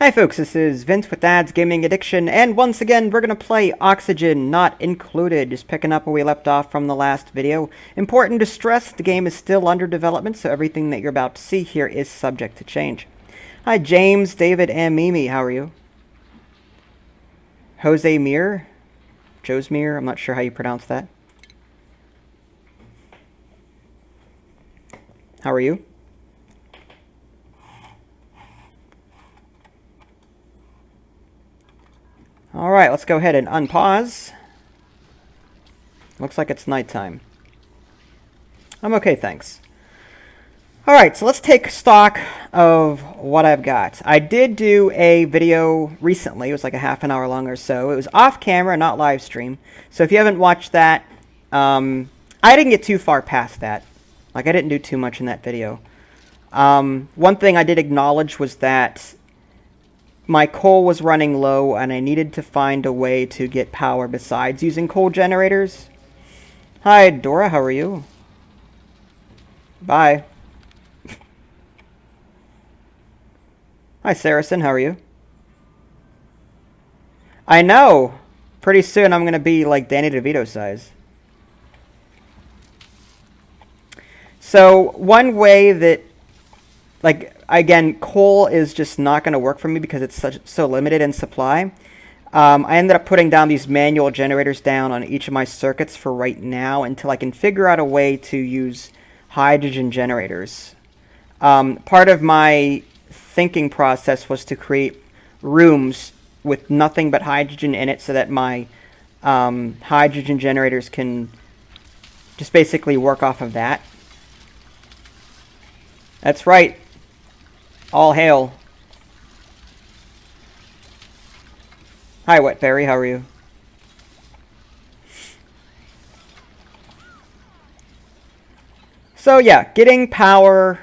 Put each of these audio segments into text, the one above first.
Hi folks, this is Vince with Dad's Gaming Addiction, and once again we're going to play Oxygen Not Included, just picking up where we left off from the last video. Important to stress, the game is still under development, so everything that you're about to see here is subject to change. Hi James, David, and Mimi, how are you? Jose Mir? Joe's Mir, I'm not sure how you pronounce that. How are you? Alright, let's go ahead and unpause. Looks like it's nighttime. I'm okay, thanks. Alright, so let's take stock of what I've got. I did do a video recently. It was like a half an hour long or so. It was off camera, not live stream. So if you haven't watched that, I didn't get too far past that. Like, I didn't do too much in that video. One thing I did acknowledge was that my coal was running low, and I needed to find a way to get power besides using coal generators. Hi, Dora, how are you? Bye. Hi, Saracen, how are you? I know! Pretty soon I'm going to be like Danny DeVito size. So, one way that, like, again, coal is just not going to work for me because it's so limited in supply. I ended up putting down these manual generators down on each of my circuits for right now until I can figure out a way to use hydrogen generators. Part of my thinking process was to create rooms with nothing but hydrogen in it so that my hydrogen generators can just basically work off of that. That's right. All hail. Hi, Wetberry, how are you? So yeah, getting power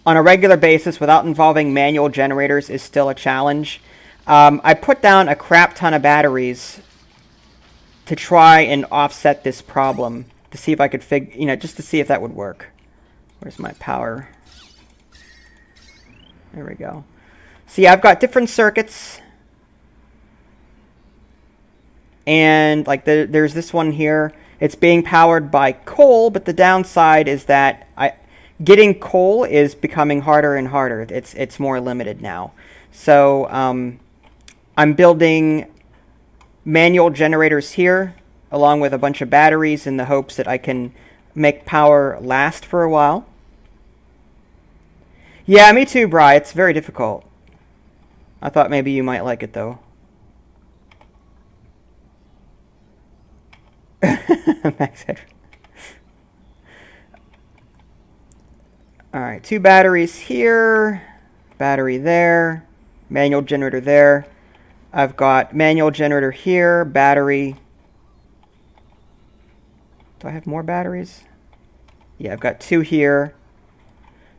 on a regular basis without involving manual generators is still a challenge. I put down a crap ton of batteries to try and offset this problem, to see if I could just to see if that would work. Where's my power? There we go. See, I've got different circuits. And like there's this one here. It's being powered by coal, but the downside is that getting coal is becoming harder and harder. It's more limited now. So I'm building manual generators here, along with a bunch of batteries in the hopes that I can make power last for a while. Yeah, me too, Bri. It's very difficult. I thought maybe you might like it, though. Max Hedge. Alright, 2 batteries here. Battery there. Manual generator there. I've got manual generator here. Battery. Do I have more batteries? Yeah, I've got 2 here.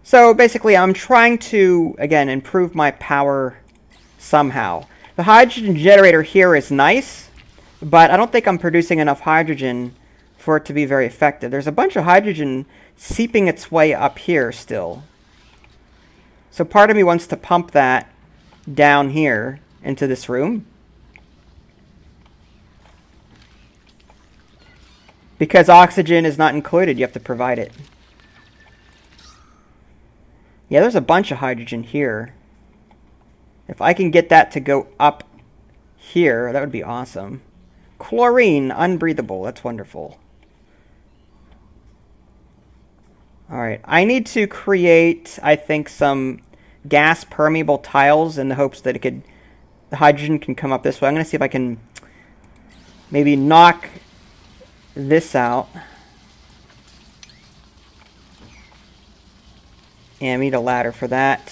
So basically I'm trying to, again, improve my power somehow. The hydrogen generator here is nice, but I don't think I'm producing enough hydrogen for it to be very effective. There's a bunch of hydrogen seeping its way up here still. So part of me wants to pump that down here into this room. Because oxygen is not included, you have to provide it. Yeah, there's a bunch of hydrogen here. If I can get that to go up here, that would be awesome. Chlorine, unbreathable. That's wonderful. Alright, I need to create, I think, some gas permeable tiles in the hopes that the hydrogen can come up this way. I'm going to see if I can maybe knock this out. And I need a ladder for that.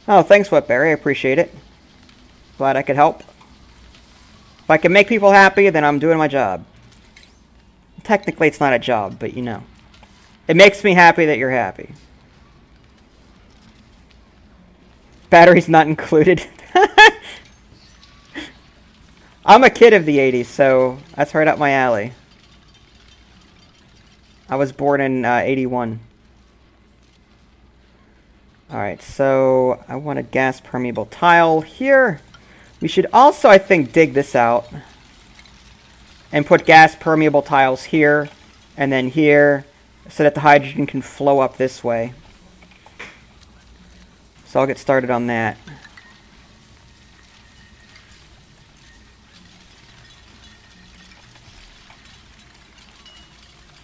Oh, thanks, Wetberry. I appreciate it. Glad I could help. If I can make people happy, then I'm doing my job. Technically, it's not a job, but you know. It makes me happy that you're happy. Batteries not included. I'm a kid of the 80s, so that's right up my alley. I was born in 81. Alright, so I want a gas permeable tile here. We should also, I think, dig this out and put gas permeable tiles here and then here so that the hydrogen can flow up this way. So I'll get started on that.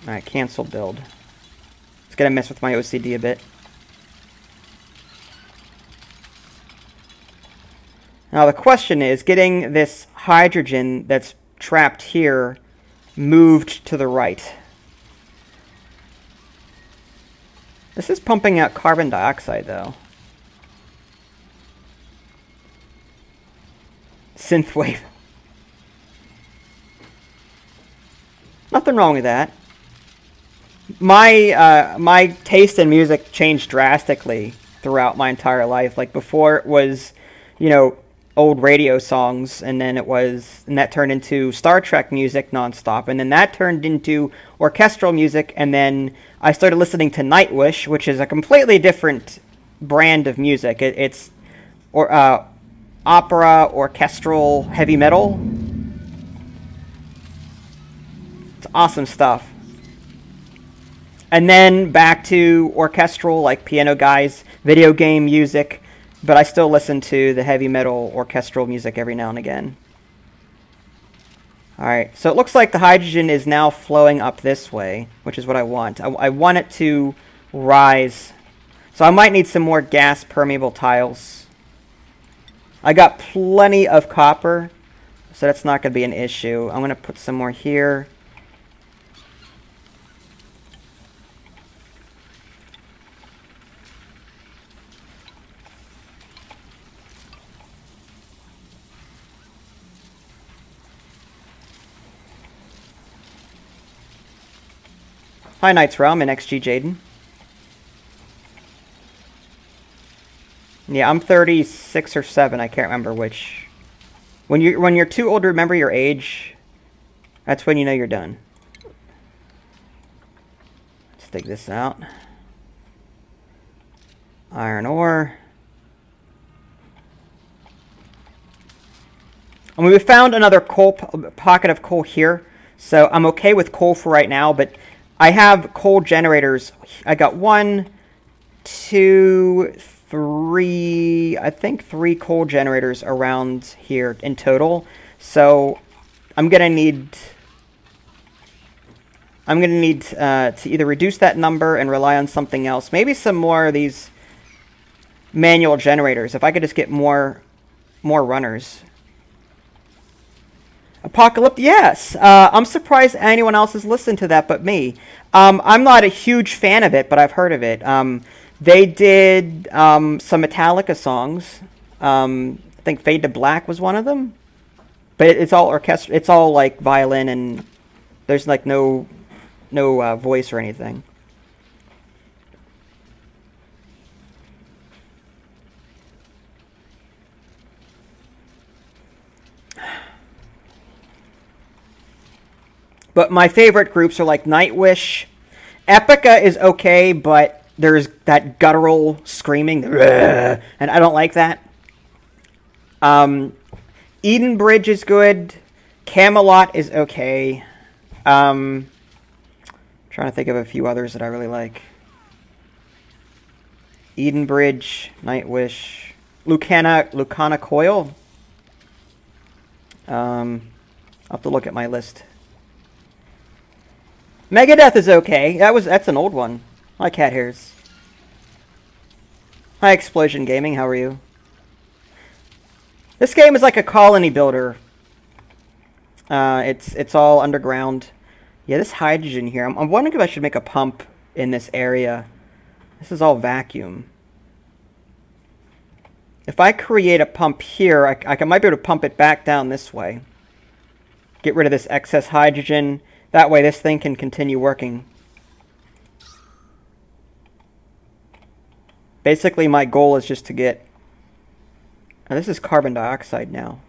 Alright, cancel build. It's gonna mess with my OCD a bit. Now the question is getting this hydrogen that's trapped here moved to the right. This is pumping out carbon dioxide though. Synthwave. Nothing wrong with that. My taste in music changed drastically throughout my entire life. Like before it was, you know, old radio songs, and then that turned into Star Trek music nonstop, and then that turned into orchestral music, and then I started listening to Nightwish, which is a completely different brand of music. It's opera, orchestral, heavy metal. It's awesome stuff. And then back to orchestral, like Piano Guys, video game music. But I still listen to the heavy metal orchestral music every now and again. Alright, so it looks like the hydrogen is now flowing up this way, which is what I want. I want it to rise. So I might need some more gas permeable tiles. I got plenty of copper, so that's not going to be an issue. I'm going to put some more here. Hi, Knights Realm and XG Jaden. Yeah, I'm 36 or 7. I can't remember which. When you're too old to remember your age, that's when you know you're done. Let's take this out. Iron ore. And we found another pocket of coal here, so I'm okay with coal for right now, but I have coal generators. I got 1, 2, 3, I think 3 coal generators around here in total. So I'm gonna need to either reduce that number and rely on something else. Maybe some more of these manual generators. If I could just get more runners. Apocalypse, yes. I'm surprised anyone else has listened to that but me. I'm not a huge fan of it, but I've heard of it. They did some Metallica songs. I think Fade to Black was one of them. But it's all orchestra. It's all like violin, and there's like no voice or anything. But my favorite groups are like Nightwish. Epica is okay, but there's that guttural screaming, and I don't like that. Eden Bridge is good. Camelot is okay. Trying to think of a few others that I really like. Eden Bridge, Nightwish, Lucana Coil. I'll have to look at my list. Megadeth is okay. That's an old one. Hi, Cat Hairs. Hi, Explosion Gaming. How are you? This game is like a colony builder. It's all underground. Yeah, this hydrogen here. I'm wondering if I should make a pump in this area. This is all vacuum. If I create a pump here, I might be able to pump it back down this way. Get rid of this excess hydrogen. That way this thing can continue working. Basically my goal is just to get... Now this is carbon dioxide now.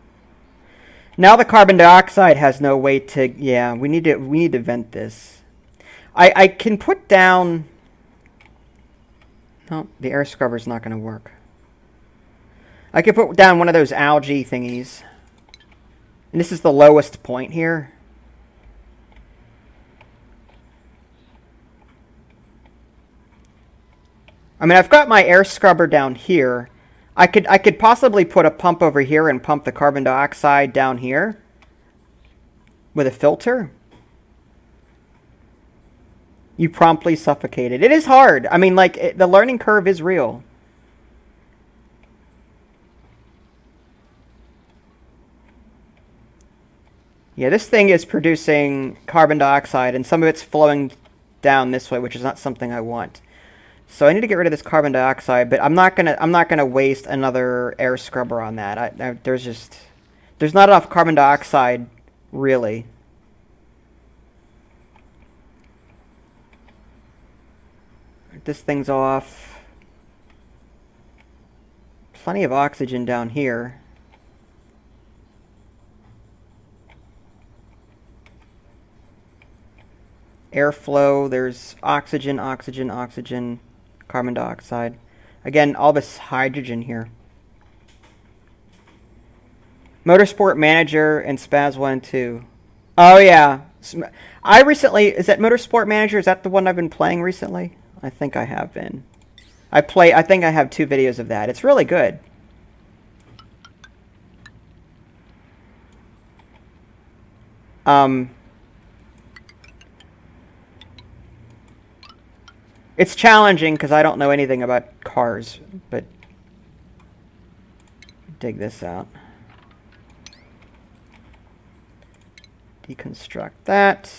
Now the carbon dioxide has no way to... Yeah, we need to vent this. I can put down... No, the air scrubber's not going to work. I could put down one of those algae thingies. And this is the lowest point here. I mean, I've got my air scrubber down here. I could possibly put a pump over here and pump the carbon dioxide down here with a filter. You promptly suffocated. It is hard. I mean, like, the learning curve is real. Yeah, this thing is producing carbon dioxide, and some of it's flowing down this way, which is not something I want. So I need to get rid of this carbon dioxide, but I'm not gonna waste another air scrubber on that. There's not enough carbon dioxide, really. This thing's off. Plenty of oxygen down here. Airflow, there's oxygen, oxygen, oxygen, carbon dioxide. Again, all this hydrogen here. Motorsport Manager and Spaz 1 and 2. Oh yeah. I recently, is that Motorsport Manager? Is that the one I've been playing recently? I think I have been. I think I have 2 videos of that. It's really good. It's challenging because I don't know anything about cars, but dig this out. Deconstruct that.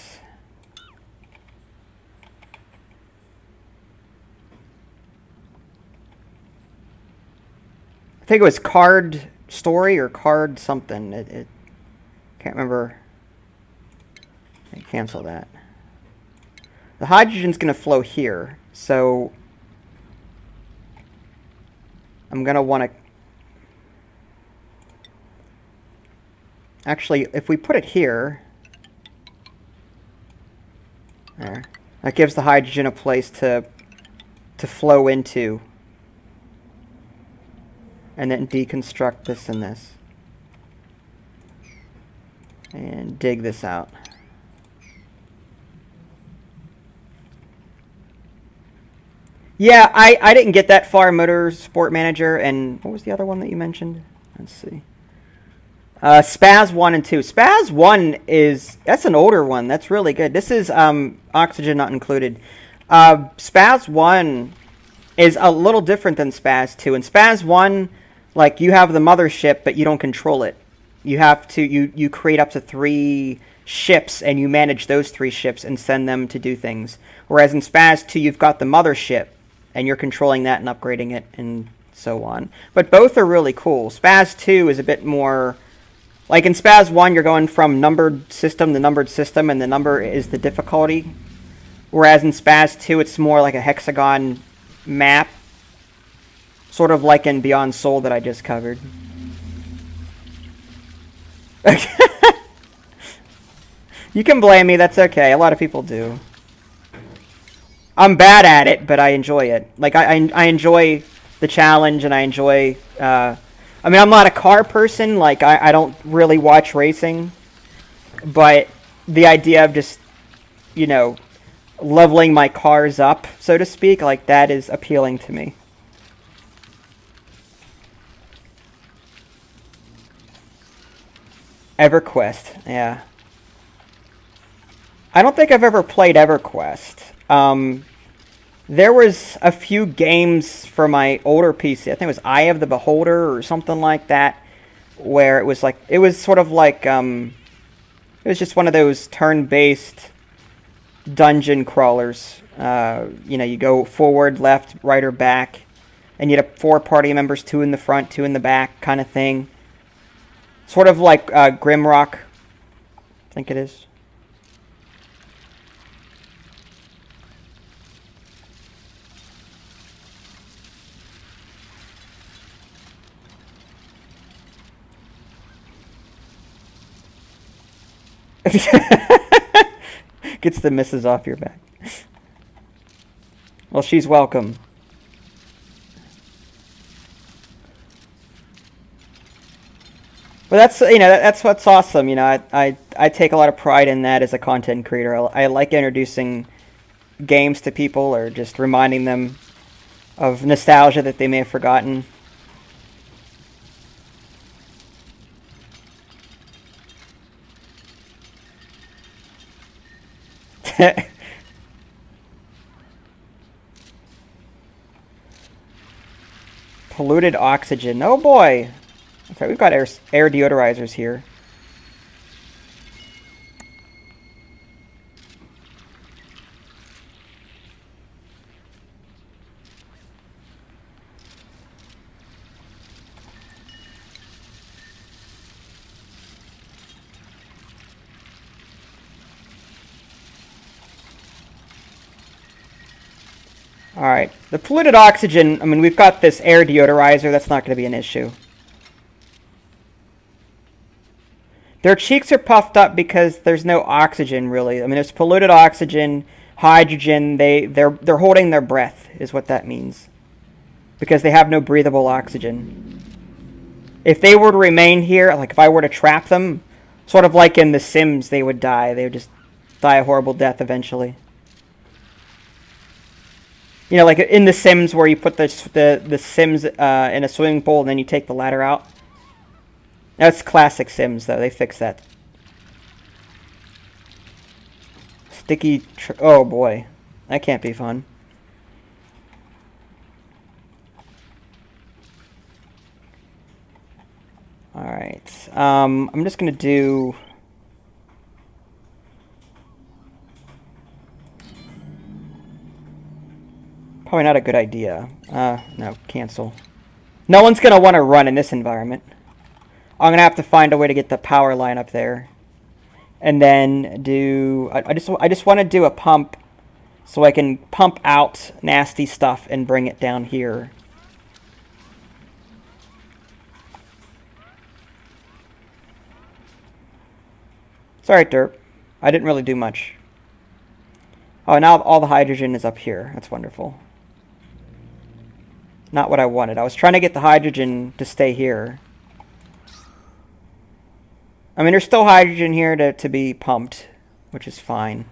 I think it was card story or card something. It can't remember. I cancel that. The hydrogen's going to flow here, so I'm going to want to... Actually, if we put it here... There. That gives the hydrogen a place to flow into. And then deconstruct this and this. And dig this out. Yeah, I didn't get that far in Motorsport Manager, and what was the other one that you mentioned? Let's see. Spaz 1 and 2. Spaz 1 that's an older one. That's really good. This is oxygen not included. Spaz 1 is a little different than Spaz 2. In Spaz 1, like, you have the mothership, but you don't control it. You have to, you create up to 3 ships, and you manage those 3 ships and send them to do things. Whereas in Spaz 2, you've got the mothership, and you're controlling that and upgrading it, and so on. But both are really cool. Spaz 2 is a bit more... Like, in Spaz 1, you're going from numbered system to numbered system, and the number is the difficulty. Whereas in Spaz 2, it's more like a hexagon map. Sort of like in Beyond Soul that I just covered. You can blame me, that's okay. A lot of people do. I'm bad at it, but I enjoy it. Like, I enjoy the challenge, and I enjoy... I mean, I'm not a car person. Like, I don't really watch racing. But the idea of just, you know, leveling my cars up, so to speak, like, that is appealing to me. EverQuest, yeah. I don't think I've ever played EverQuest. There was a few games for my older PC. I think it was Eye of the Beholder or something like that, where it was like, it was sort of like, it was just one of those turn-based dungeon crawlers. You know, you go forward, left, right, or back, and you had 4 party members, 2 in the front, 2 in the back, kind of thing. Sort of like Grimrock, I think it is. Gets the misses off your back. Well, she's welcome. But that's, you know, that's what's awesome. You know, I take a lot of pride in that as a content creator. I like introducing games to people or just reminding them of nostalgia that they may have forgotten. Polluted oxygen. Oh boy. Okay, we've got air deodorizers here. Alright, the polluted oxygen, I mean, we've got this air deodorizer, that's not going to be an issue. Their cheeks are puffed up because there's no oxygen, really. I mean, there's polluted oxygen, hydrogen, they're holding their breath, is what that means. Because they have no breathable oxygen. If they were to remain here, like if I were to trap them, sort of like in The Sims, they would die. They would just die a horrible death eventually. You know, like in The Sims where you put the Sims in a swimming pool and then you take the ladder out. That's classic Sims, though. They fixed that. Sticky... oh, boy. That can't be fun. Alright. I'm just going to do... probably not a good idea. No, cancel. No one's going to want to run in this environment. I'm going to have to find a way to get the power line up there. And then do... I just want to do a pump so I can pump out nasty stuff and bring it down here. Sorry, Derp. I didn't really do much. Oh, now all the hydrogen is up here. That's wonderful. Not what I wanted. I was trying to get the hydrogen to stay here. I mean, there's still hydrogen here to be pumped, which is fine.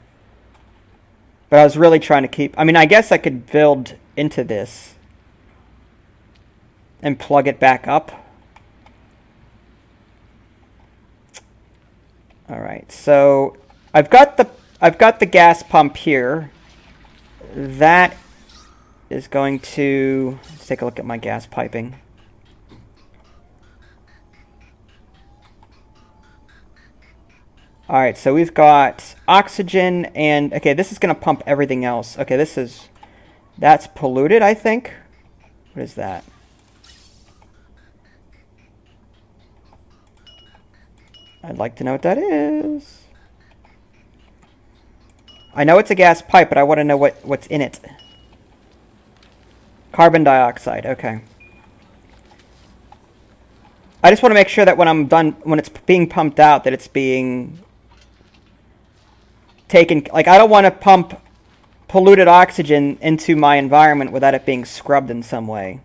But I was really trying to keep... I mean, I guess I could build into this and plug it back up. All right, so I've got the gas pump here. That is going to... let's take a look at my gas piping. Alright, so we've got oxygen and... okay, this is going to pump everything else. Okay, that's polluted, I think. What is that? I'd like to know what that is. I know it's a gas pipe, but I want to know what's in it. Carbon dioxide, okay. I just want to make sure that when I'm done, when it's being pumped out, that it's being taken... like, I don't want to pump polluted oxygen into my environment without it being scrubbed in some way.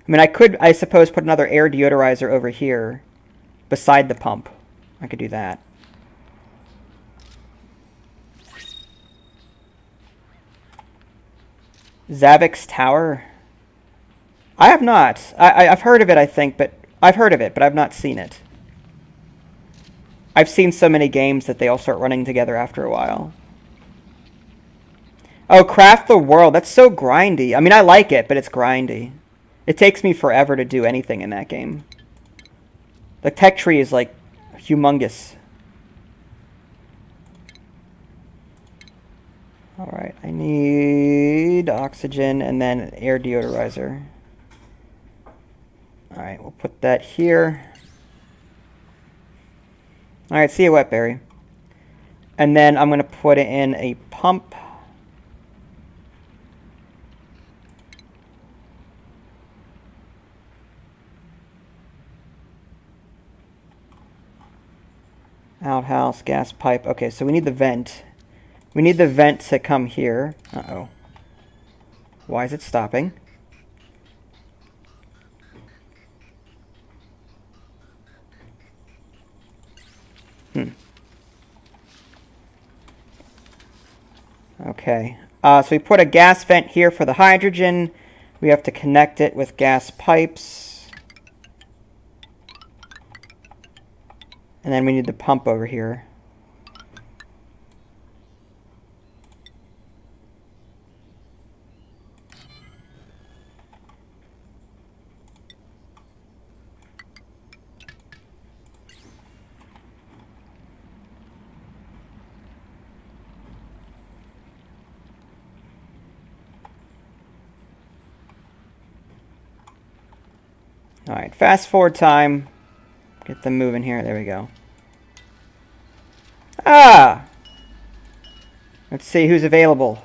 I mean, I could, I suppose, put another air deodorizer over here beside the pump. I could do that. Zavik's Tower? I have not. I've heard of it, I think, but... I've heard of it, but I've not seen it. I've seen so many games that they all start running together after a while. Oh, Craft the World. That's so grindy. I mean, I like it, but it's grindy. It takes me forever to do anything in that game. The tech tree is, like, humongous. Alright, I need oxygen and then an air deodorizer. Alright, we'll put that here. Alright, see you, Wetberry. And then I'm going to put in a pump. Outhouse, gas pipe. Okay, so we need the vent. We need the vent to come here. Uh-oh. Why is it stopping? Okay. So we put a gas vent here for the hydrogen. We have to connect it with gas pipes. And then we need the pump over here. All right, fast forward time. Get them moving here. There we go. Ah! Let's see who's available.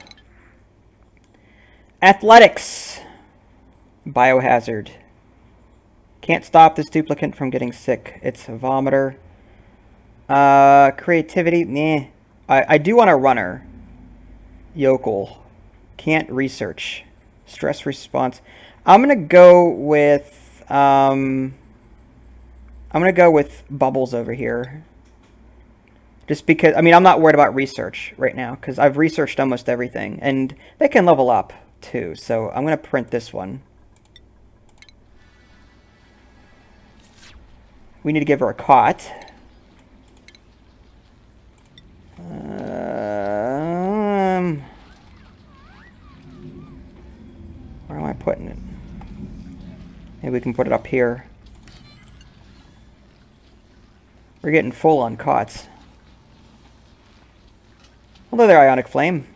Athletics. Biohazard. Can't stop this duplicant from getting sick. It's a vomiter. Creativity. Nah. I do want a runner. Yokel. Can't research. Stress response. I'm gonna go with Bubbles over here. Just because, I mean, I'm not worried about research right now, because I've researched almost everything, and they can level up, too, so I'm going to print this one. We need to give her a cot. Where am I putting it? Maybe we can put it up here. We're getting full on cots. Hello there, Ionic Flame.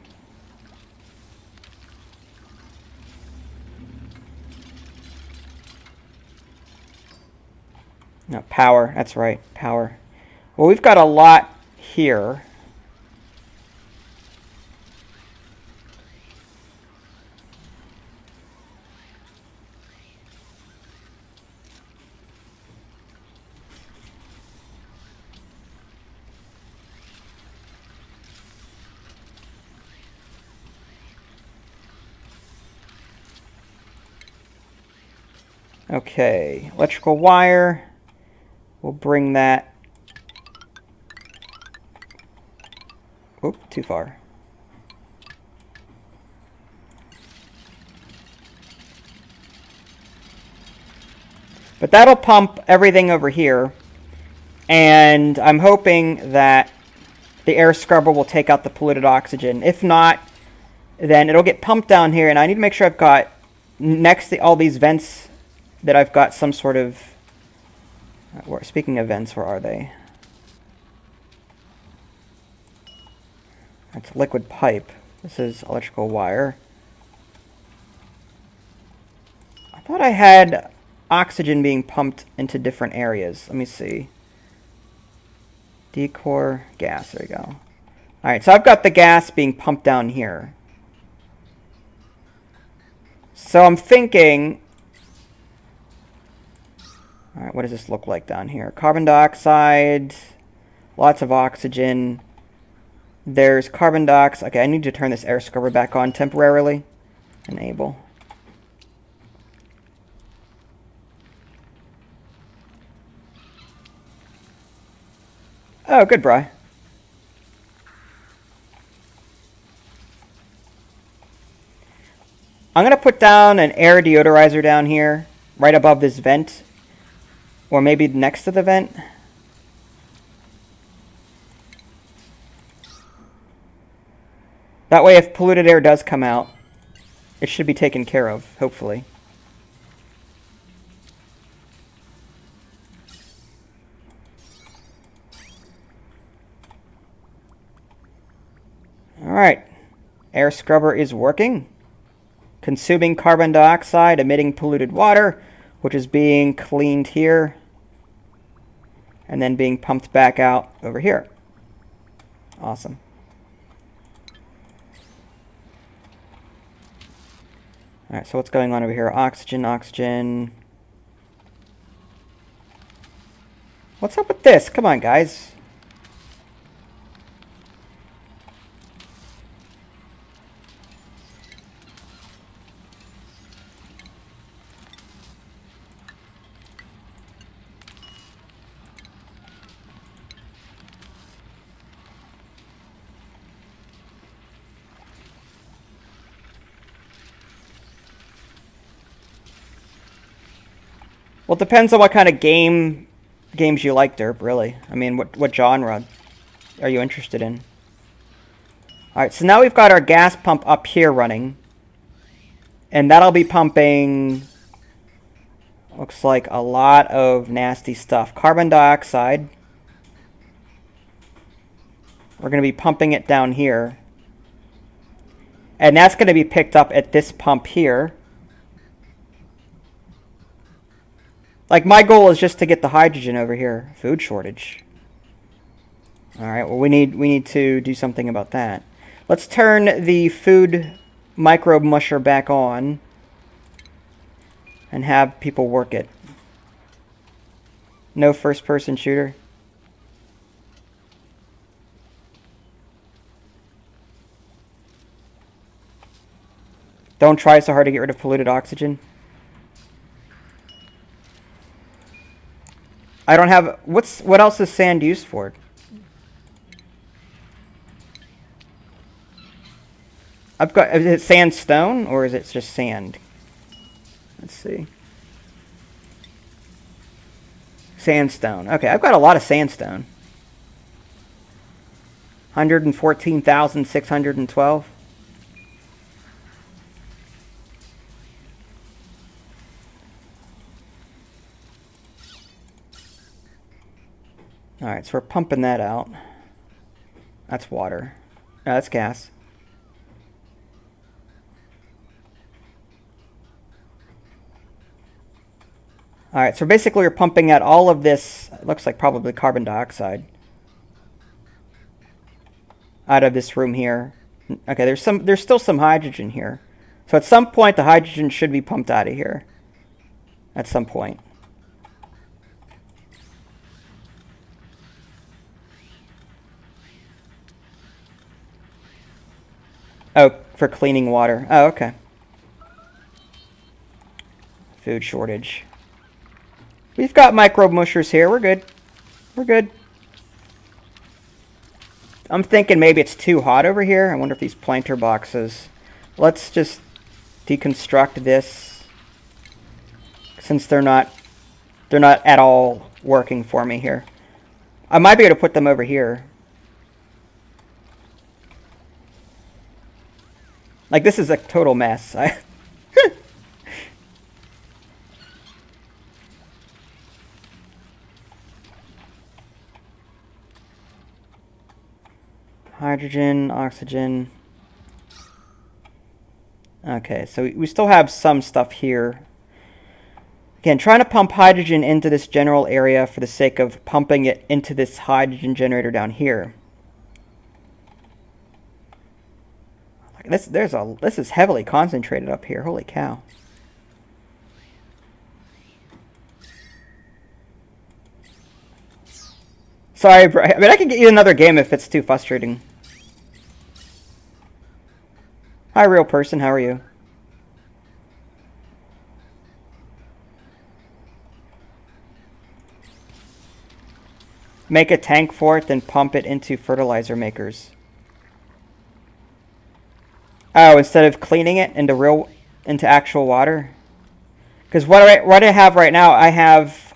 No, power. That's right, power. Well, we've got a lot here. Okay, electrical wire. We'll bring that. Oop, too far. But that'll pump everything over here. And I'm hoping that the air scrubber will take out the polluted oxygen. If not, then it'll get pumped down here. And I need to make sure I've got, next to all these vents, that I've got some sort of... Speaking of vents, where are they? That's liquid pipe. This is electrical wire. I thought I had oxygen being pumped into different areas. Let me see. Decor, gas, there we go. Alright, so I've got the gas being pumped down here. So I'm thinking... Alright, what does this look like down here? Carbon dioxide, lots of oxygen. There's carbon dioxide. Okay, I need to turn this air scrubber back on temporarily. Enable. Oh, good, Bri. I'm going to put down an air deodorizer down here, right above this vent. Or maybe next to the vent. That way, if polluted air does come out, it should be taken care of, hopefully. Alright. Air scrubber is working. Consuming carbon dioxide, emitting polluted water, which is being cleaned here. And then being pumped back out over here. Awesome. Alright, so what's going on over here? Oxygen, oxygen. What's up with this? Come on, guys. Well, it depends on what kind of games you like, Derp, really. I mean, what genre are you interested in? Alright, so now we've got our gas pump up here running. And that'll be pumping, looks like a lot of nasty stuff. Carbon dioxide. We're going to be pumping it down here. And that's going to be picked up at this pump here. Like, my goal is just to get the hydrogen over here. Food shortage. Alright, well, we need to do something about that. Let's turn the food microbe musher back on and have people work it. No first-person shooter. Don't try so hard to get rid of polluted oxygen. I don't have... What else is sand used for? I've got... Is it sandstone or is it just sand? Let's see. Sandstone. Okay, I've got a lot of sandstone. 114,612. Alright, so we're pumping that out. That's water. No, that's gas. Alright, so basically we're pumping out all of this, it looks like probably carbon dioxide, out of this room here. Okay, there's still some hydrogen here. So at some point the hydrogen should be pumped out of here. At some point. Oh, for cleaning water. Oh, okay. Food shortage. We've got microbe mushers here. We're good. We're good. I'm thinking maybe it's too hot over here. I wonder if these planter boxes... Let's just deconstruct this. Since they're not at all working for me here. I might be able to put them over here. Like, this is a total mess. Hydrogen, oxygen. Okay, so we still have some stuff here. Again, trying to pump hydrogen into this general area for the sake of pumping it into this hydrogen generator down here. This is heavily concentrated up here. Holy cow. Sorry, bro. I mean, I can get you another game if it's too frustrating. Hi, real person. How are you? Make a tank for it, then pump it into fertilizer makers. Oh, instead of cleaning it into actual water? Because what I have right now, I have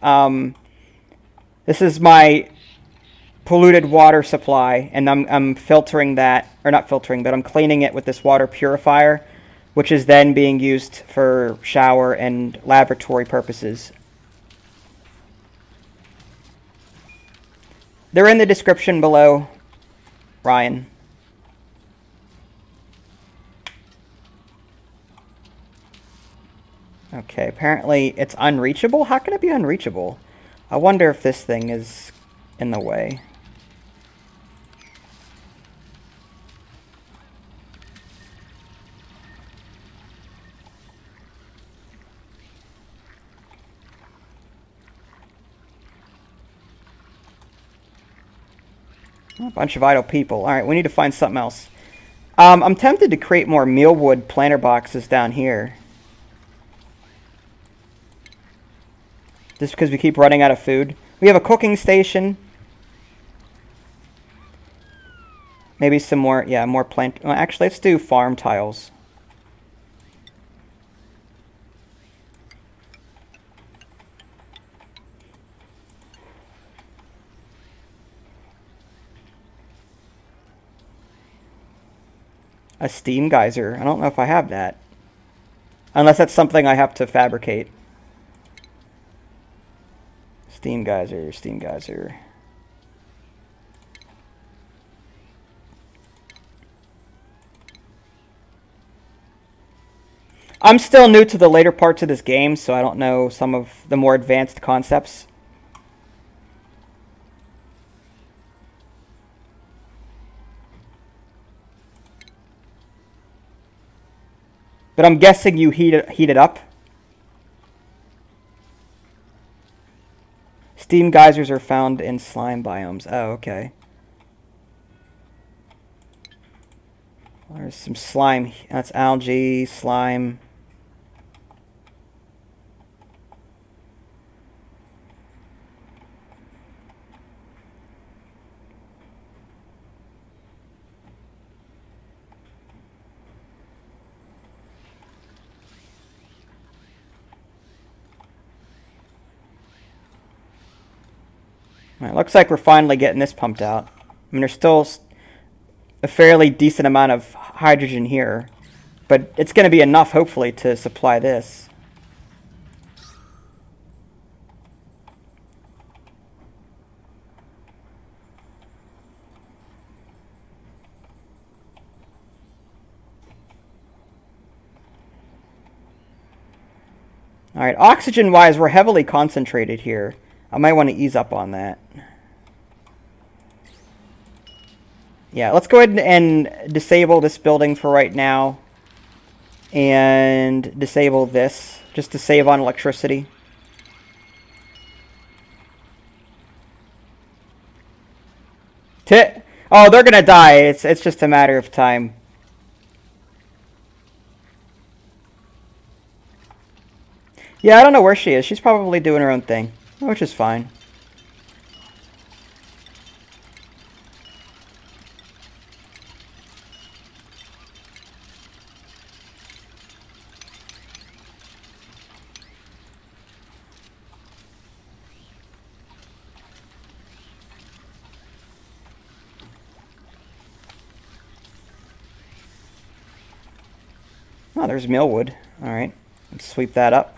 this is my polluted water supply, and I'm filtering that, or not filtering, but I'm cleaning it with this water purifier, which is then being used for shower and laboratory purposes. They're in the description below, Ryan. Okay, apparently it's unreachable? How can it be unreachable? I wonder if this thing is in the way. A bunch of idle people. Alright, we need to find something else. I'm tempted to create more mealwood planter boxes down here. Just because we keep running out of food. We have a cooking station. Maybe some more, yeah, more plant. Well, actually, let's do farm tiles. A steam geyser. I don't know if I have that. Unless that's something I have to fabricate. Steam geyser, steam geyser. I'm still new to the later parts of this game, so I don't know some of the more advanced concepts. But I'm guessing you heat it up. Steam geysers are found in slime biomes. Oh, okay. There's some slime. That's algae, slime. It looks like we're finally getting this pumped out. I mean, there's still a fairly decent amount of hydrogen here, but it's going to be enough, hopefully, to supply this. Alright, oxygen-wise, we're heavily concentrated here. I might want to ease up on that. Yeah, let's go ahead and disable this building for right now. And disable this, just to save on electricity. Oh, they're gonna die. It's just a matter of time. Yeah, I don't know where she is. She's probably doing her own thing, which is fine. Oh, there's millwood. Alright, let's sweep that up.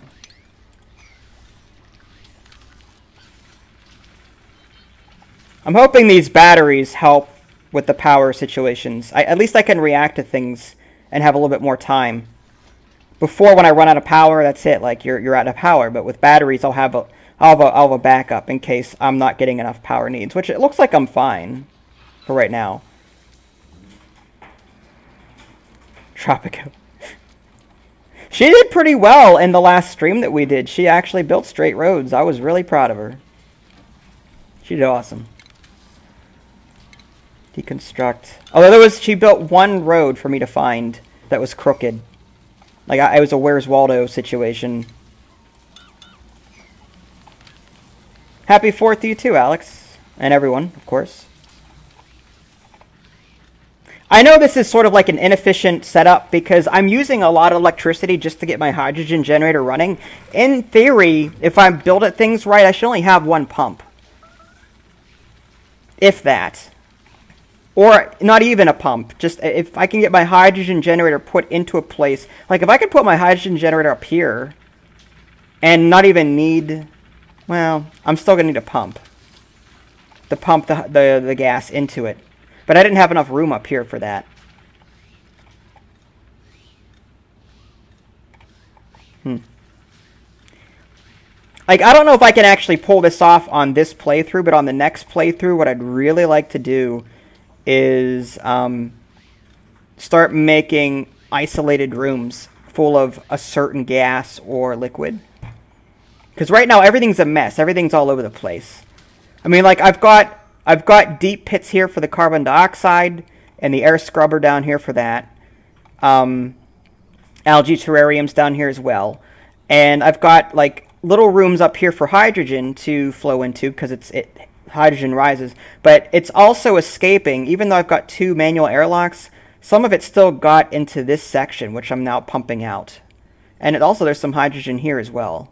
I'm hoping these batteries help with the power situations. At least I can react to things and have a little bit more time. Before, when I run out of power, that's it. Like, you're out of power. But with batteries, I'll have a backup in case I'm not getting enough power needs. Which it looks like I'm fine for right now. Tropico. She did pretty well in the last stream that we did. She actually built straight roads. I was really proud of her. She did awesome. Deconstruct. Although she built one road for me to find that was crooked. Like, it was a Where's Waldo situation. Happy 4th to you too, Alex. And everyone, of course. I know this is sort of like an inefficient setup because I'm using a lot of electricity just to get my hydrogen generator running. In theory, if I build things right, I should only have one pump. If that. Or not even a pump. Just if I can get my hydrogen generator put into a place. Like if I could put my hydrogen generator up here and not even need... Well, I'm still going to need a pump. To pump the gas into it. But I didn't have enough room up here for that. Like, I don't know if I can actually pull this off on this playthrough, but on the next playthrough, what I'd really like to do is start making isolated rooms full of a certain gas or liquid. Because right now, everything's a mess. Everything's all over the place. I mean, like, I've got deep pits here for the carbon dioxide, and the air scrubber down here for that. Algae terrariums down here as well. And I've got, like, little rooms up here for hydrogen to flow into, because hydrogen rises. But it's also escaping, even though I've got 2 manual airlocks, some of it still got into this section, which I'm now pumping out. And there's some hydrogen here as well.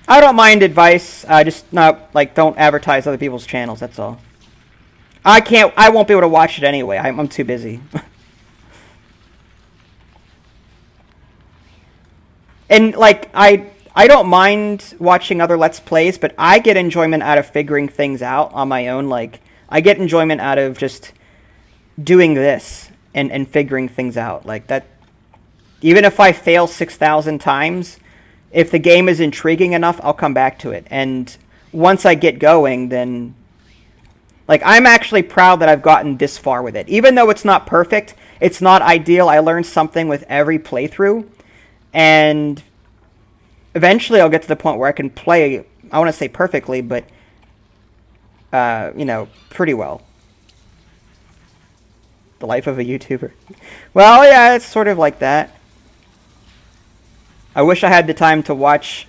I don't mind advice. Just not like don't advertise other people's channels. That's all. I won't be able to watch it anyway. I'm too busy. And like I don't mind watching other Let's Plays, but I get enjoyment out of figuring things out on my own. Like I get enjoyment out of just doing this and figuring things out. Like that, even if I fail 6,000 times, if the game is intriguing enough, I'll come back to it. And once I get going, then like I'm actually proud that I've gotten this far with it. Even though it's not perfect, it's not ideal. I learned something with every playthrough, and eventually I'll get to the point where I can play, I want to say perfectly, but you know, pretty well. The life of a YouTuber. Well, yeah, it's sort of like that. I wish I had the time to watch,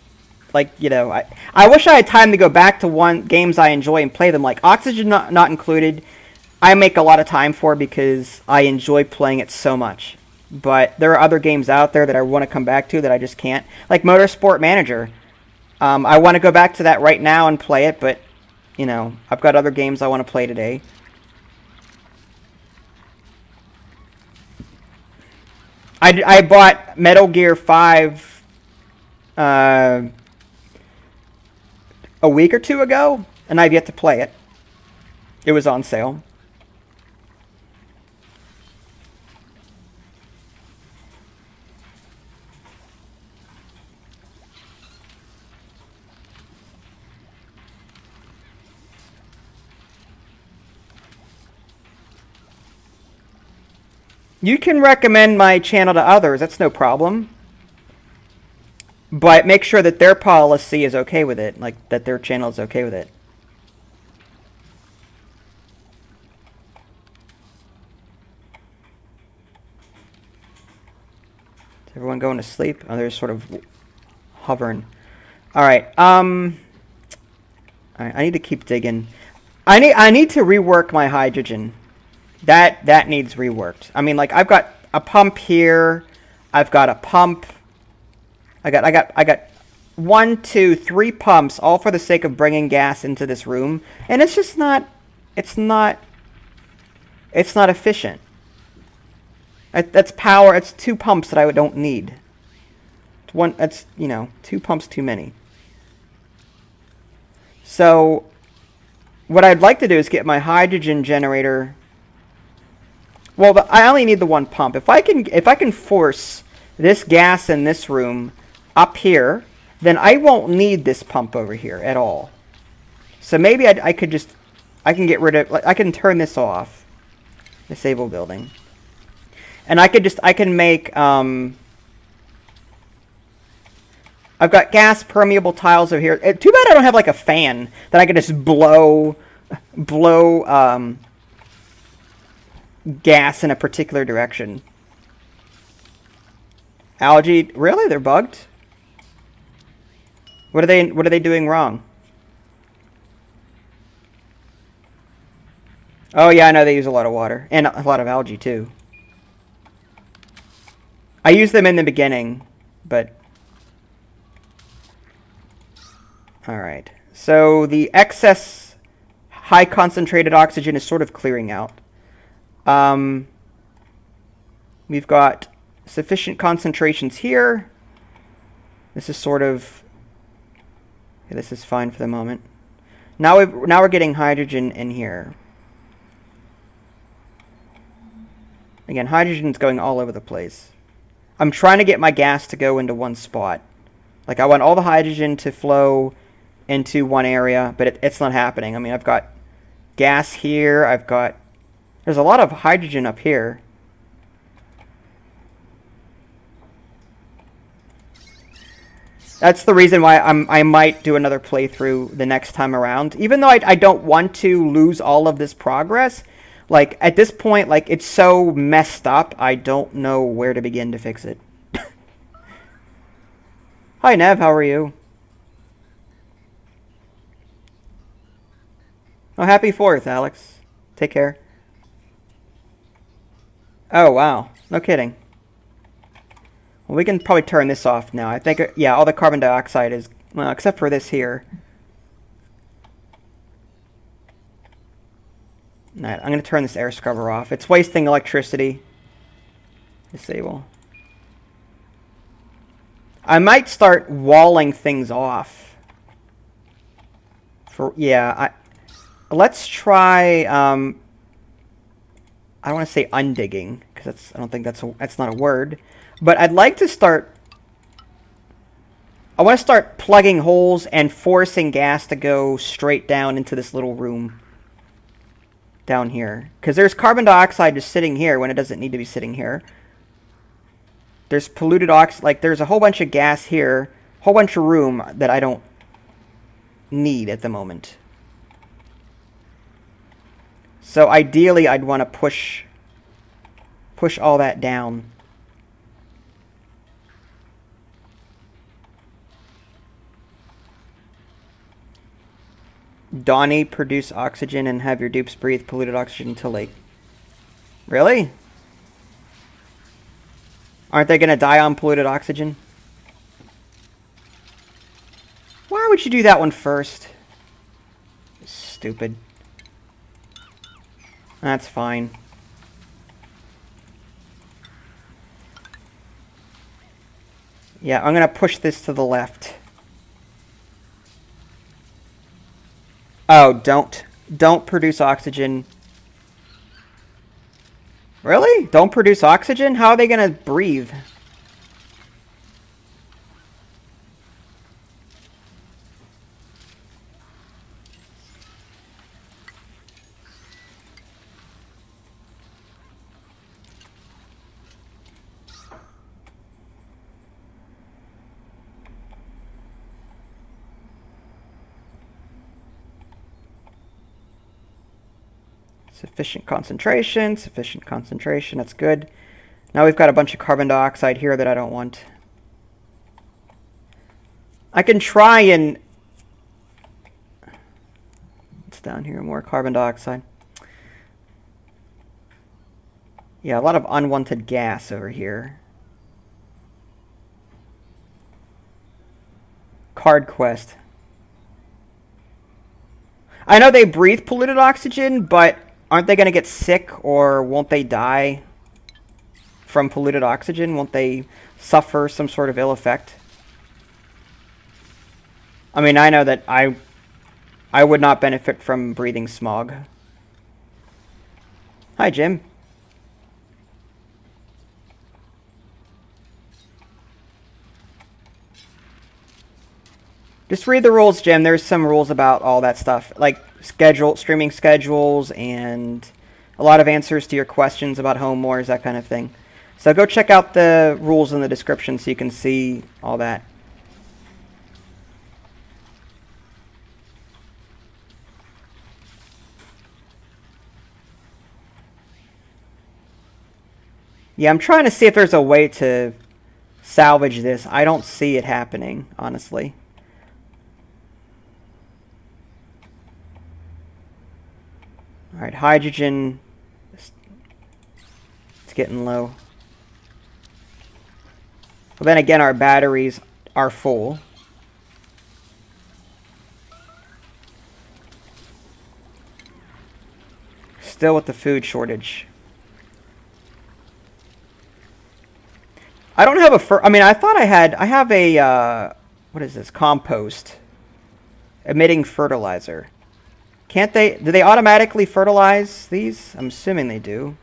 like, you know, I wish I had time to go back to games I enjoy and play them. Like, Oxygen not included, I make a lot of time for because I enjoy playing it so much. But there are other games out there that I want to come back to that I just can't. Like Motorsport Manager. I want to go back to that right now and play it, but, you know, I've got other games I want to play today. I bought Metal Gear 5 a week or two ago, and I've yet to play it. It was on sale. You can recommend my channel to others, that's no problem. But make sure that their policy is okay with it, like that their channel is okay with it. Is everyone going to sleep? Oh, they're sort of hovering. Alright, I need to keep digging. I need to rework my hydrogen. That needs reworked. I mean, like, I've got a pump here. I've got a pump. I got 1, 2, 3 pumps, all for the sake of bringing gas into this room, and it's just not. It's not efficient. That's power. It's 2 pumps that I don't need. That's, you know, 2 pumps too many. So what I'd like to do is get my hydrogen generator. Well, I only need the 1 pump. If I can force this gas in this room up here, then I won't need this pump over here at all. So maybe I can get rid of, like, I can turn this off. Disable building. And I can make, I've got gas permeable tiles over here. Too bad I don't have like a fan that I can just blow gas in a particular direction. Algae, really? They're bugged? What are they doing wrong? Oh yeah, I know they use a lot of water and a lot of algae too. I used them in the beginning, but all right. So the excess high concentrated oxygen is sort of clearing out. We've got sufficient concentrations here. This is sort of, okay, this is fine for the moment. Now we're getting hydrogen in here. Again, hydrogen's going all over the place. I'm trying to get my gas to go into one spot. Like, I want all the hydrogen to flow into one area, but it's not happening. I mean, I've got gas here. There's a lot of hydrogen up here. That's the reason why I might do another playthrough the next time around. Even though I don't want to lose all of this progress, like, at this point, like, it's so messed up, I don't know where to begin to fix it. Hi, Nev, how are you? Oh, happy 4th, Alex. Take care. Oh, wow. No kidding. Well, we can probably turn this off now. I think, yeah, all the carbon dioxide Well, except for this here. Alright, I'm going to turn this air scrubber off. It's wasting electricity. Disable. I might start walling things off. Let's try, I don't want to say undigging, because I don't think that's not a word. But I'd like to start, I want to start plugging holes and forcing gas to go straight down into this little room down here. Because there's carbon dioxide just sitting here when it doesn't need to be sitting here. There's polluted oxygen, like there's a whole bunch of gas here, whole bunch of room that I don't need at the moment. So ideally I'd want to push all that down. Donnie, produce oxygen and have your dupes breathe polluted oxygen until late. Really? Aren't they going to die on polluted oxygen? Why would you do that one first? Stupid. That's fine. Yeah, I'm going to push this to the left. Oh, don't produce oxygen. Really? Don't produce oxygen? How are they going to breathe? Sufficient concentration, that's good. Now we've got a bunch of carbon dioxide here that I don't want. I can try and... It's down here, more carbon dioxide. Yeah, a lot of unwanted gas over here. Card quest. I know they breathe polluted oxygen, but aren't they going to get sick, or won't they die from polluted oxygen? Won't they suffer some sort of ill effect? I mean, I know that I would not benefit from breathing smog. Hi, Jim. Just read the rules, Jim. There's some rules about all that stuff, like streaming schedules, and a lot of answers to your questions about home wars, that kind of thing. So go check out the rules in the description so you can see all that. Yeah, I'm trying to see if there's a way to salvage this. I don't see it happening, honestly. All right, hydrogen, it's getting low. Well, then again, our batteries are full. Still with the food shortage. I don't have a I mean, I thought I have a, what is this, compost, emitting fertilizer. Can't they, do they automatically fertilize these? I'm assuming they do.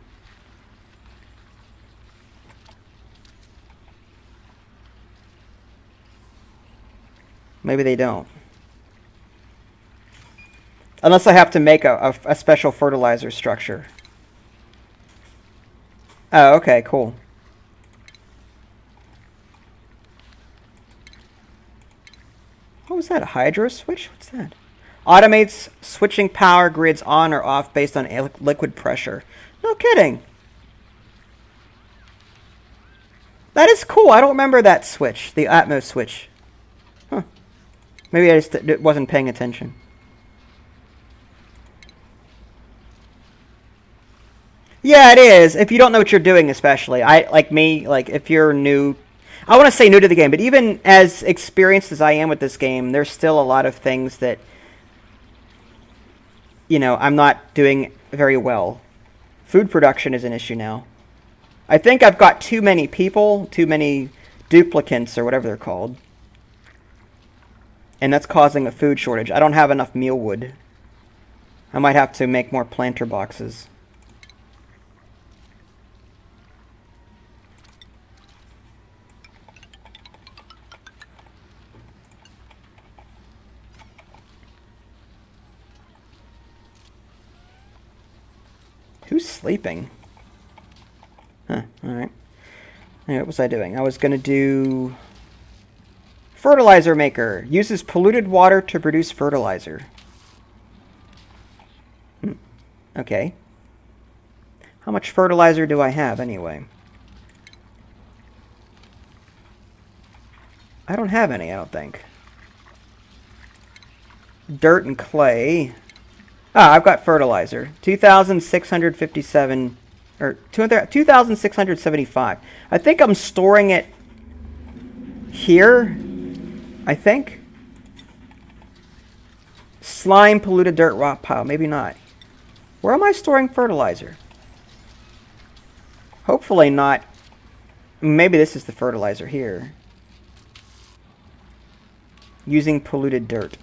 Maybe they don't. Unless I have to make a special fertilizer structure. Oh, okay, cool. What was that, a hydro switch? What's that? Automates switching power grids on or off based on liquid pressure. No kidding. That is cool. I don't remember that switch, the Atmos switch. Huh. Maybe I just wasn't paying attention. Yeah, it is. If you don't know what you're doing, especially. Like me, like if you're new. I want to say new to the game, but even as experienced as I am with this game, there's still a lot of things that, you know, I'm not doing very well. Food production is an issue now. I think I've got too many people, too many duplicants, or whatever they're called. And that's causing a food shortage. I don't have enough mealwood. I might have to make more planter boxes. Who's sleeping? Huh, alright. Anyway, what was I doing? I was going to do... Fertilizer maker. Uses polluted water to produce fertilizer. Okay. How much fertilizer do I have, anyway? I don't have any, I don't think. Dirt and clay... Ah, I've got fertilizer. 2,657, or 2,675. I think I'm storing it here, I think. Slime, polluted dirt, rock pile. Maybe not. Where am I storing fertilizer? Hopefully not. Maybe this is the fertilizer here. Using polluted dirt.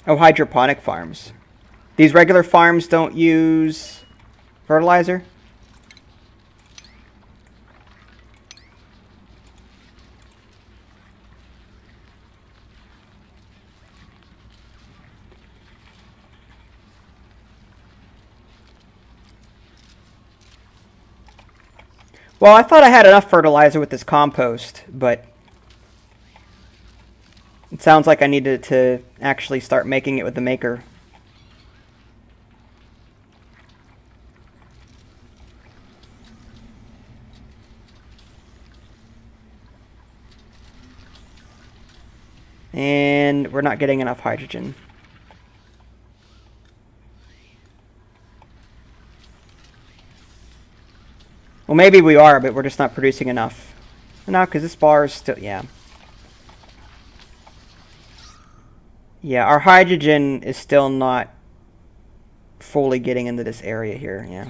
Oh, hydroponic farms. These regular farms don't use fertilizer? Well, I thought I had enough fertilizer with this compost, but it sounds like I needed to actually start making it with the maker. And we're not getting enough hydrogen. Well, maybe we are, but we're just not producing enough. No, because this bar is still... Yeah. Yeah, our hydrogen is still not fully getting into this area here, yeah.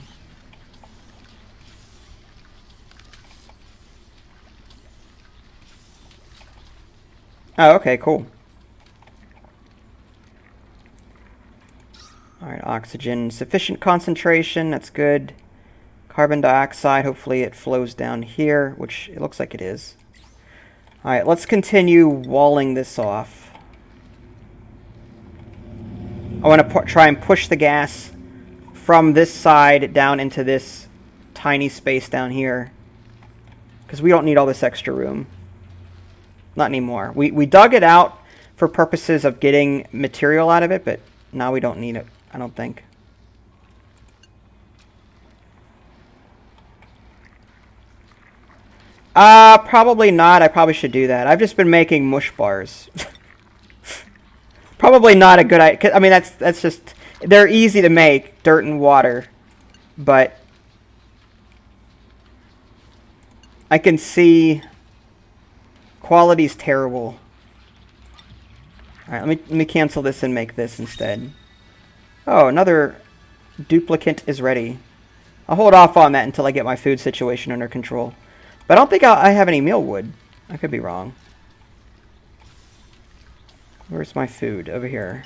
Oh, okay, cool. Alright, oxygen, sufficient concentration, that's good. Carbon dioxide, hopefully it flows down here, which it looks like it is. Alright, let's continue walling this off. I want to try and push the gas from this side down into this tiny space down here. Because we don't need all this extra room. Not anymore. We dug it out for purposes of getting material out of it, but now we don't need it, I don't think. Probably not. I probably should do that. I've just been making mush bars. Probably not a good idea. I mean, that's just... They're easy to make, dirt and water. But I can see quality's terrible. Alright, let me cancel this and make this instead. Oh, another duplicate is ready. I'll hold off on that until I get my food situation under control. But I don't think I have any mealwood. I could be wrong. Where's my food? Over here.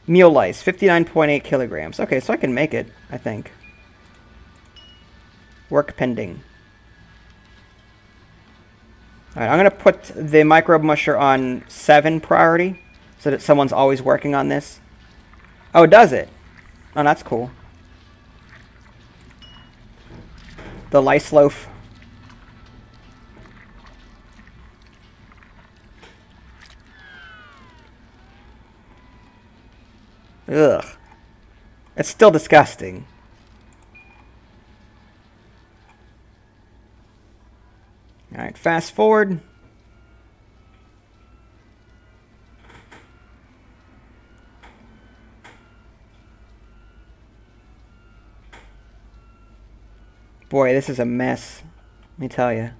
Meal lice, 59.8 kilograms. Okay, so I can make it, I think. Work pending. Alright, I'm going to put the microbe musher on 7 priority, so that someone's always working on this. Oh, does it? Oh, that's cool. The lice loaf. Ugh. It's still disgusting. Alright, fast forward. Boy, this is a mess. Let me tell you.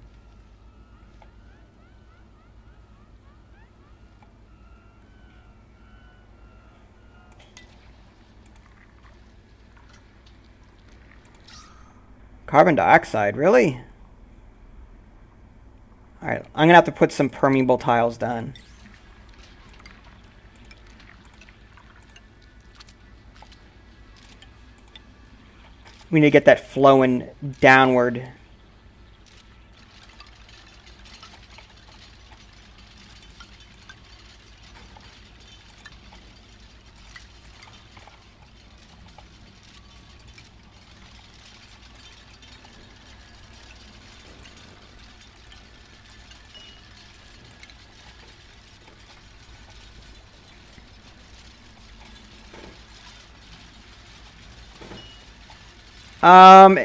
Carbon dioxide, really? Alright, I'm gonna have to put some permeable tiles down. We need to get that flowing downward.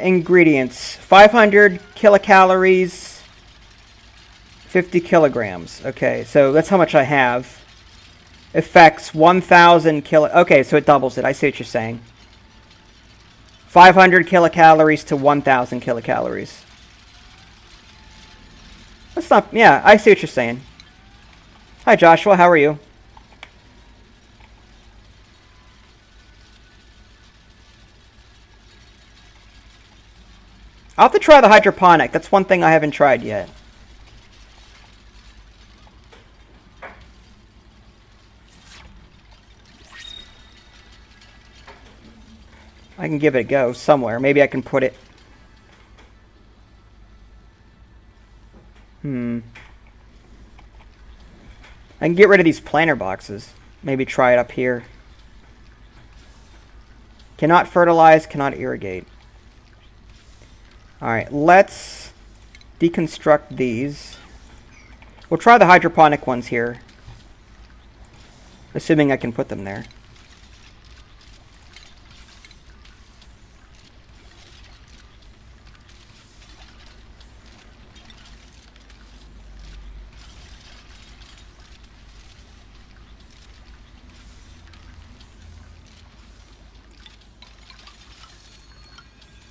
Ingredients. 500 kilocalories, 50 kilograms. Okay, so that's how much I have. Effects, 1,000 kilo... Okay, so it doubles it. I see what you're saying. 500 kilocalories to 1,000 kilocalories. That's not... Yeah, I see what you're saying. Hi, Joshua. How are you? I'll have to try the hydroponic. That's one thing I haven't tried yet. I can give it a go somewhere. Maybe I can put it... I can get rid of these planter boxes. Maybe try it up here. Cannot fertilize, cannot irrigate. Alright, let's deconstruct these. We'll try the hydroponic ones here. Assuming I can put them there.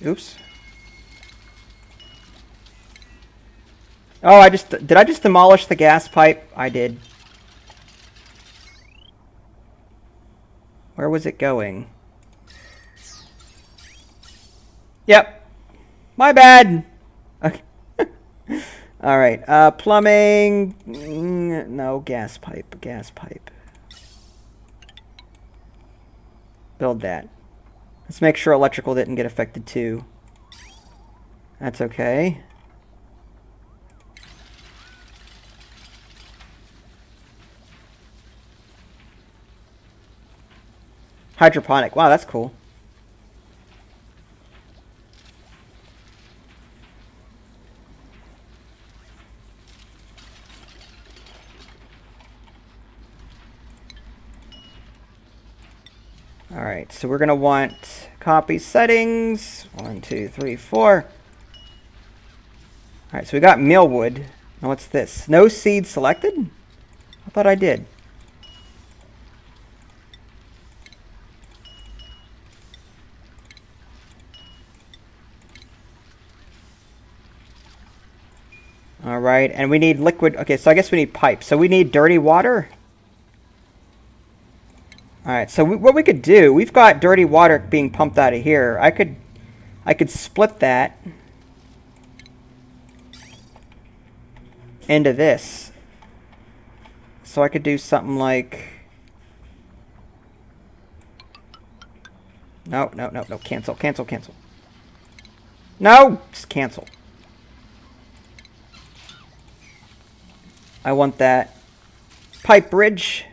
Oops. Oh, did I just demolish the gas pipe? I did. Where was it going? Yep. My bad. Okay. All right. Plumbing. No, gas pipe. Gas pipe. Build that. Let's make sure electrical didn't get affected too. That's okay. Hydroponic. Wow, that's cool. Alright, so we're going to want copy settings. 1, 2, 3, 4. Alright, so we got mealwood. Now what's this? No seed selected? I thought I did. Alright, and we need liquid. Okay, so I guess we need pipes. So we need dirty water. Alright, so what we could do, we've got dirty water being pumped out of here. I could split that into this. So I could do something like... No, no, no, no, cancel, cancel, cancel. No, just cancel. I want that pipe bridge.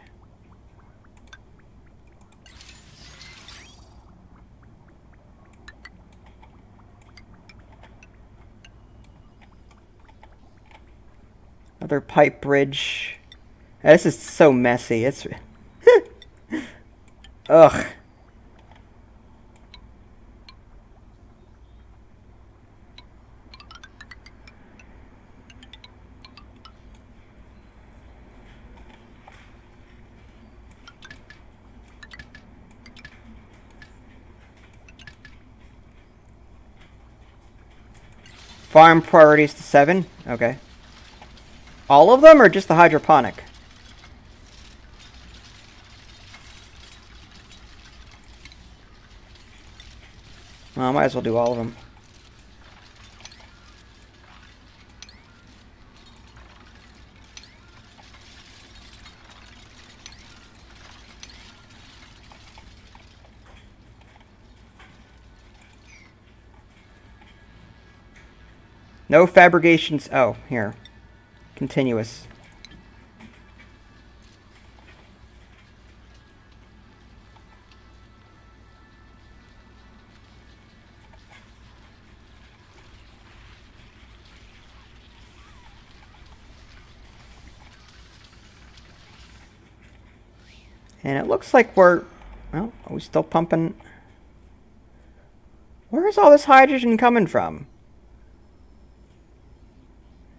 Another pipe bridge. This is so messy. It's... Ugh. Farm priorities to 7. Okay. All of them, or just the hydroponic? Well, I might as well do all of them. No fabrications. Oh, here. Continuous. And it looks like we're... Well, are we still pumping? Where is all this hydrogen coming from?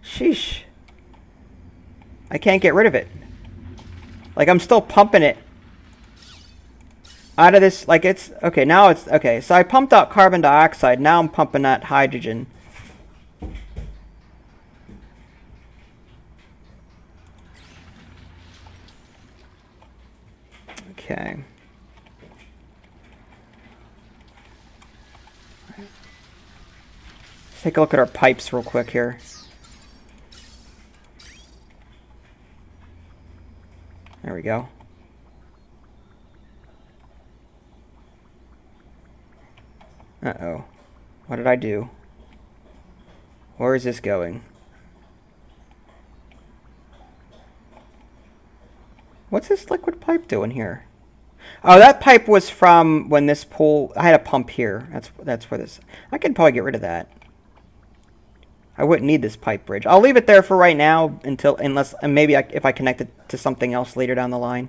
Sheesh. I can't get rid of it. Like, I'm still pumping it out of this. Like, it's... Okay, now it's... Okay, so I pumped out carbon dioxide. Now I'm pumping that hydrogen. Okay. Let's take a look at our pipes real quick here. There we go. Uh-oh. What did I do? Where is this going? What's this liquid pipe doing here? Oh, that pipe was from when this pool... I had a pump here. That's where this... I could probably get rid of that. I wouldn't need this pipe bridge. I'll leave it there for right now unless maybe if I connect it to something else later down the line.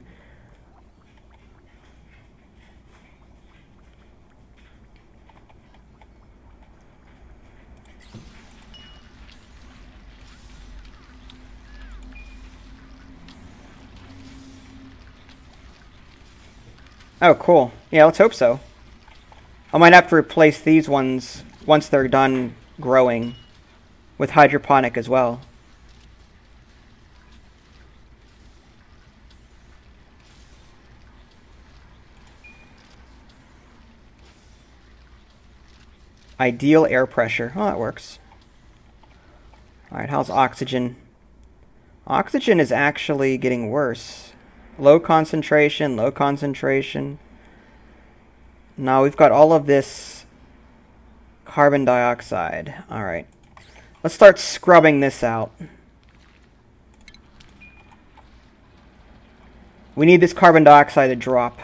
Oh, cool. Yeah, let's hope so. I might have to replace these ones once they're done growing with hydroponic as well. Ideal air pressure. Oh, that works. Alright, how's oxygen? Oxygen is actually getting worse. Low concentration, low concentration. Now we've got all of this carbon dioxide. Alright. Let's start scrubbing this out. We need this carbon dioxide to drop.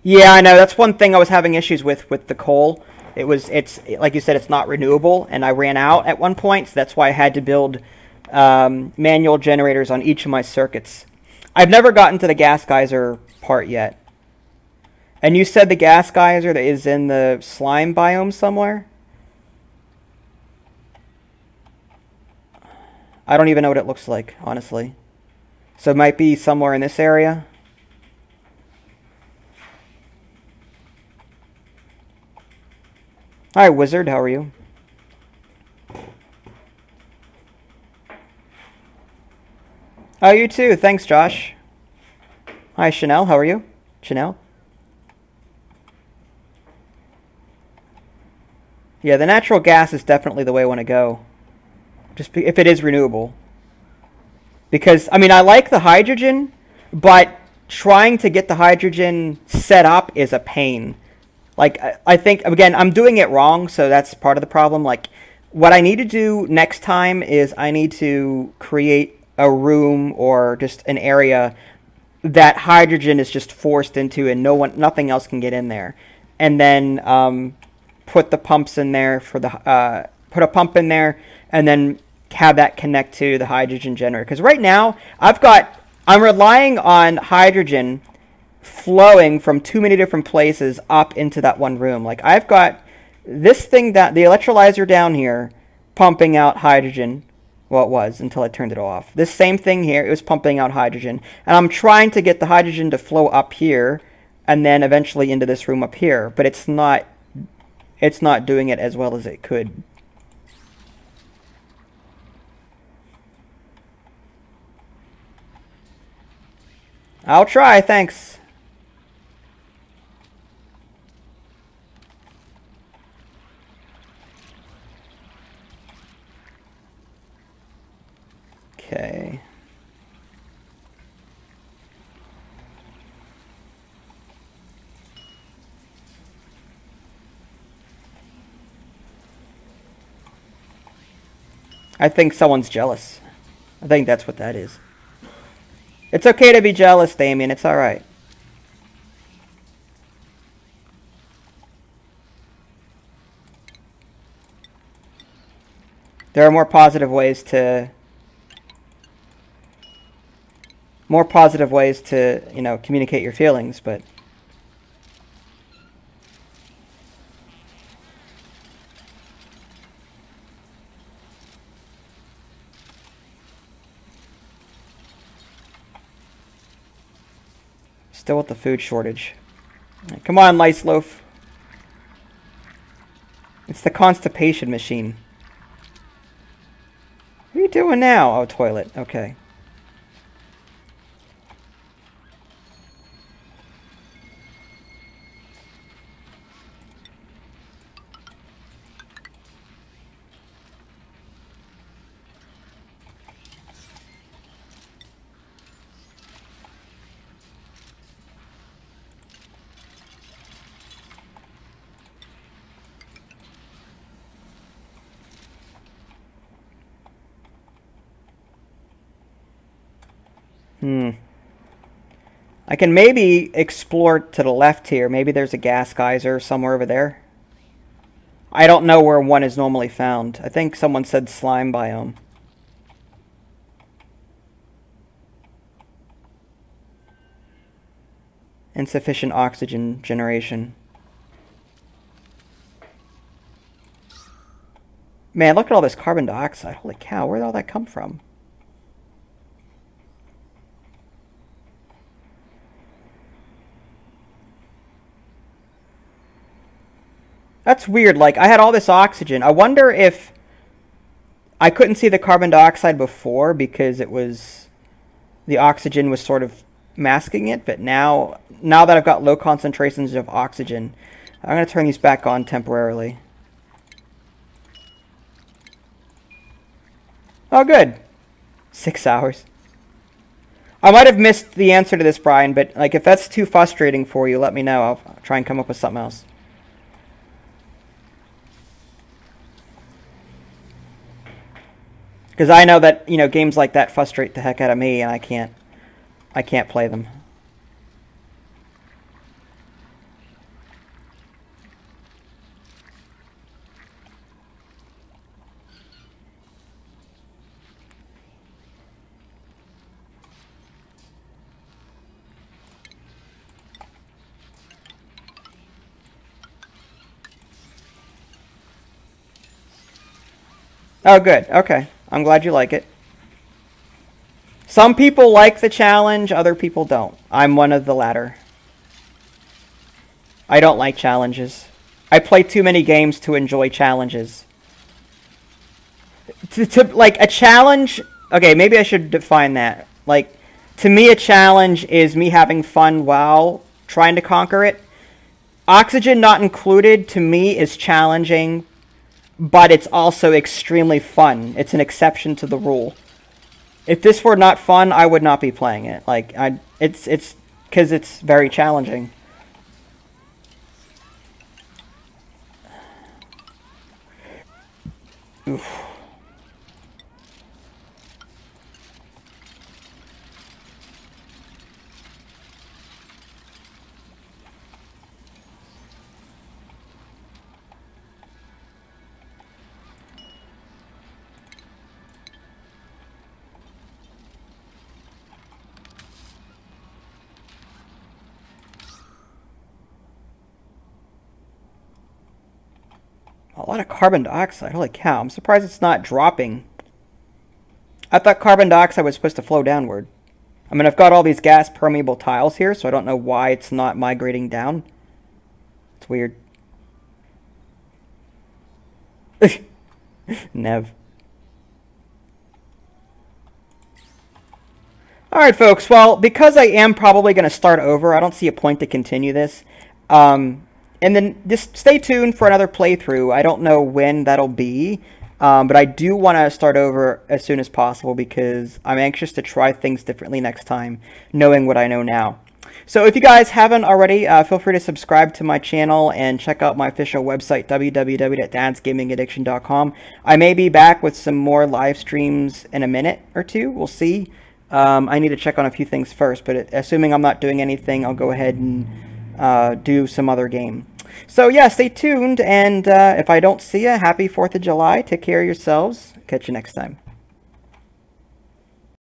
Yeah, I know. That's one thing I was having issues with the coal. It's like you said, it's not renewable, and I ran out at one point, so that's why I had to build manual generators on each of my circuits. I've never gotten to the gas geyser part yet. And you said the gas geyser that is in the slime biome somewhere? I don't even know what it looks like, honestly. So it might be somewhere in this area. Hi, Wizard. How are you? Oh, you too. Thanks, Josh. Hi, Chanel. How are you? Chanel? Yeah, the natural gas is definitely the way I want to go. Just if it is renewable. Because, I mean, I like the hydrogen, but trying to get the hydrogen set up is a pain. Like, I think, again, I'm doing it wrong, so that's part of the problem. Like, what I need to do next time is I need to create a room or just an area that hydrogen is just forced into and nothing else can get in there. And then put the pumps in there for the, put a pump in there and then have that connect to the hydrogen generator. Because right now, I'm relying on hydrogen flowing from too many different places up into that one room. Like, I've got this thing, the electrolyzer down here pumping out hydrogen, Well, it was until I turned it off. This same thing here, it was pumping out hydrogen. And I'm trying to get the hydrogen to flow up here and then eventually into this room up here. But it's not doing it as well as it could. I'll try, thanks. Okay. I think someone's jealous. I think that's what that is. It's okay to be jealous, Damien. It's alright. There are more positive ways to, you know, communicate your feelings, but still with the food shortage. Come on, Lice Loaf. It's the constipation machine. What are you doing now? Oh, toilet. Okay. I can maybe explore to the left here. Maybe there's a gas geyser somewhere over there. I don't know where one is normally found. I think someone said slime biome. Insufficient oxygen generation. Man, look at all this carbon dioxide. Holy cow, where did all that come from? That's weird. Like, I had all this oxygen. I wonder if I couldn't see the carbon dioxide before because it was, the oxygen was sort of masking it. But now that I've got low concentrations of oxygen, I'm going to turn these back on temporarily. Oh, good. 6 hours. I might have missed the answer to this, Brian, but like if that's too frustrating for you, let me know. I'll try and come up with something else. Because I know that, you know, games like that frustrate the heck out of me, and I can't play them. Oh, good. Okay. I'm glad you like it. Some people like the challenge, other people don't. I'm one of the latter. I don't like challenges. I play too many games to enjoy challenges. Like, a challenge... Okay, maybe I should define that. Like, to me, a challenge is me having fun while trying to conquer it. Oxygen not included, to me, is challenging, but it's also extremely fun. It's an exception to the rule. If this were not fun, I would not be playing it. Like, it's because it's very challenging. Oof. A lot of carbon dioxide. Holy cow. I'm surprised it's not dropping. I thought carbon dioxide was supposed to flow downward. I mean, I've got all these gas permeable tiles here, so I don't know why it's not migrating down. It's weird. Nev. Alright, folks. Well, because I am probably going to start over, I don't see a point to continue this. And then just stay tuned for another playthrough. I don't know when that'll be. But I do want to start over as soon as possible because I'm anxious to try things differently next time, knowing what I know now. So if you guys haven't already, feel free to subscribe to my channel and check out my official website, www.dadsgamingaddiction.com. I may be back with some more live streams in a minute or two. We'll see. I need to check on a few things first, but assuming I'm not doing anything, I'll go ahead and do some other game. So yeah, stay tuned, and if I don't see you, happy 4th of July. Take care of yourselves. Catch you next time.